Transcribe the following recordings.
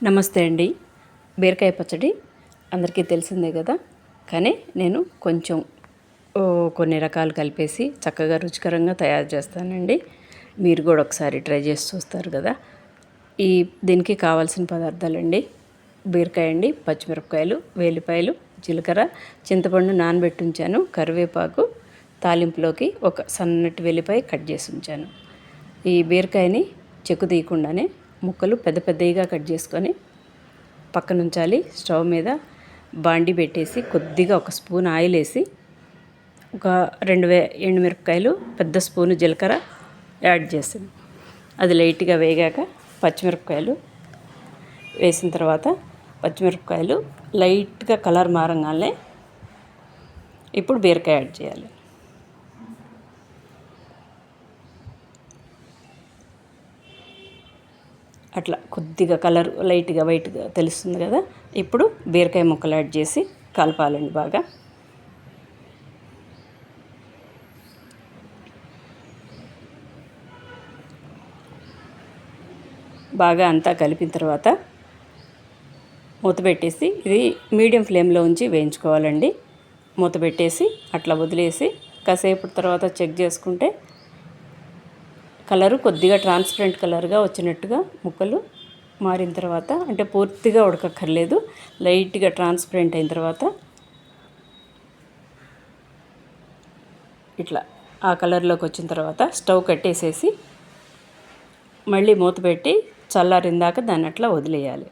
నమస్తే అండి. బీరకాయ పచ్చడి అందరికీ తెలిసిందే కదా. కానీ నేను కొంచెం కొన్ని రకాలు కలిపేసి చక్కగా రుచికరంగా తయారు చేస్తానండి. మీరు కూడా ఒకసారి ట్రై చేసి చూస్తారు కదా. దీనికి కావాల్సిన పదార్థాలండి: బీరకాయ అండి, పచ్చిమిరపకాయలు, వెల్లిపాయలు, జీలకర్ర, చింతపండు నానబెట్టి ఉంచాను, కరివేపాకు, తాలింపులోకి ఒక సన్నటి వెల్లిపాయ కట్ చేసి ఉంచాను. ఈ బీరకాయని చెక్కు తీయకుండానే ముక్కలు పెద్ద పెద్దగా కట్ చేసుకొని పక్కన ఉంచాలి. స్టవ్ మీద బాండి పెట్టేసి కొద్దిగా ఒక స్పూన్ ఆయిల్ వేసి ఒక 2 ఎండుమిరపకాయలు, పెద్ద స్పూను జీలకర్ర యాడ్ చేసాను. అది లైట్గా వేగాక పచ్చిమిరపకాయలు వేసిన తర్వాత పచ్చిమిరపకాయలు లైట్గా కలర్ మారంగానే ఇప్పుడు బీరకాయ యాడ్ చేయాలి. అట్లా కొద్దిగా కలర్ లైట్గా వైట్గా తెలుస్తుంది కదా. ఇప్పుడు బీరకాయ ముక్కలు యాడ్ చేసి కలపాలండి బాగా. బాగా అంతా కలిపిన తర్వాత మూత పెట్టేసి ఇది మీడియం ఫ్లేమ్లో ఉంచి వేయించుకోవాలండి. మూత పెట్టేసి అట్లా వదిలేసి కాసేపు తర్వాత చెక్ చేసుకుంటే కలరు కొద్దిగా ట్రాన్స్పరెంట్ కలర్గా వచ్చినట్టుగా ముక్కలు మారిన తర్వాత, అంటే పూర్తిగా ఉడకక్కర్లేదు, లైట్గా ట్రాన్స్పరెంట్ అయిన తర్వాత ఇట్లా ఆ కలర్లోకి వచ్చిన తర్వాత స్టవ్ కట్టేసేసి మళ్ళీ మూత పెట్టి చల్లారిందాక దాన్ని అట్లా వదిలేయాలి.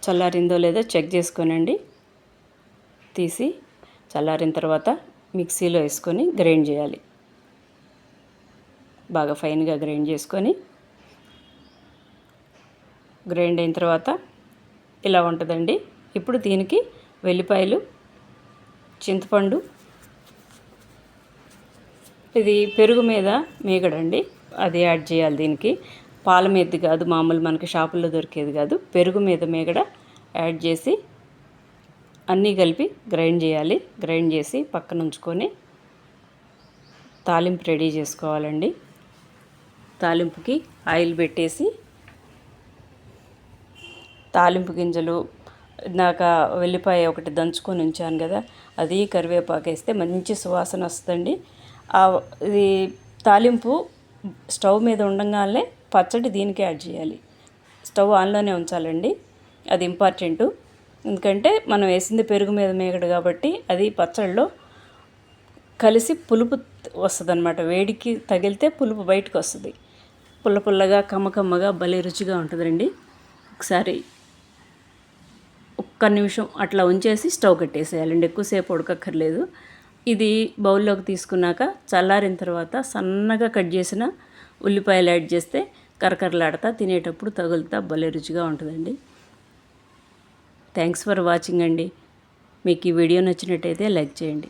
చల్లారిందో లేదో చెక్ చేసుకోనండి. తీసి చల్లారిన తర్వాత మిక్సీలో వేసుకొని గ్రైండ్ చేయాలి. బాగా ఫైన్గా గ్రైండ్ చేసుకొని, గ్రైండ్ అయిన తర్వాత ఇలా ఉంటుందండి. ఇప్పుడు దీనికి వెల్లిపాయలు, చింతపండు, ఇది పెరుగు మీద మీగడండి, అది యాడ్ చేయాలి. దీనికి పాల మీదది కాదు, మామూలు మనకి షాపుల్లో దొరికేది కాదు, పెరుగు మీద మీగడ యాడ్ చేసి అన్నీ కలిపి గ్రైండ్ చేయాలి. గ్రైండ్ చేసి పక్కన ఉంచుకొని తాలింపు రెడీ చేసుకోవాలండి. తాలింపుకి ఆయిల్ పెట్టేసి తాలింపు గింజలు, ఇందాక వెల్లిపాయ ఒకటి దంచుకొని ఉంచాను కదా, అది కరివేపాకు వేస్తే మంచి సువాసన వస్తుందండి. ఇది తాలింపు స్టవ్ మీద ఉండగానే పచ్చడి దీనికి యాడ్ చేయాలి. స్టవ్ ఆన్లోనే ఉంచాలండి, అది ఇంపార్టెంటు. ఎందుకంటే మనం వేసింది పెరుగు మీద మేగడు కాబట్టి అది పచ్చడిలో కలిసి పులుపు వస్తుంది అన్నమాట. వేడికి తగిలితే పులుపు బయటకు వస్తుంది. పుల్ల పుల్లగా కమ్మకమ్మగా భలే రుచిగా ఉంటుందండి. ఒకసారి ఒక్క నిమిషం అట్లా ఉంచేసి స్టవ్ కట్టేసేయాలండి, ఎక్కువసేపు ఉడకక్కర్లేదు. ఇది బౌల్లోకి తీసుకున్నాక చల్లారిన తర్వాత సన్నగా కట్ చేసిన ఉల్లిపాయలు యాడ్ చేస్తే కరకరలాడతా తినేటప్పుడు తగులుతా భలే రుచిగా ఉంటుందండి. థ్యాంక్స్ ఫర్ వాచింగ్ అండి. మీకు ఈ వీడియో నచ్చినట్టయితే లైక్ చేయండి.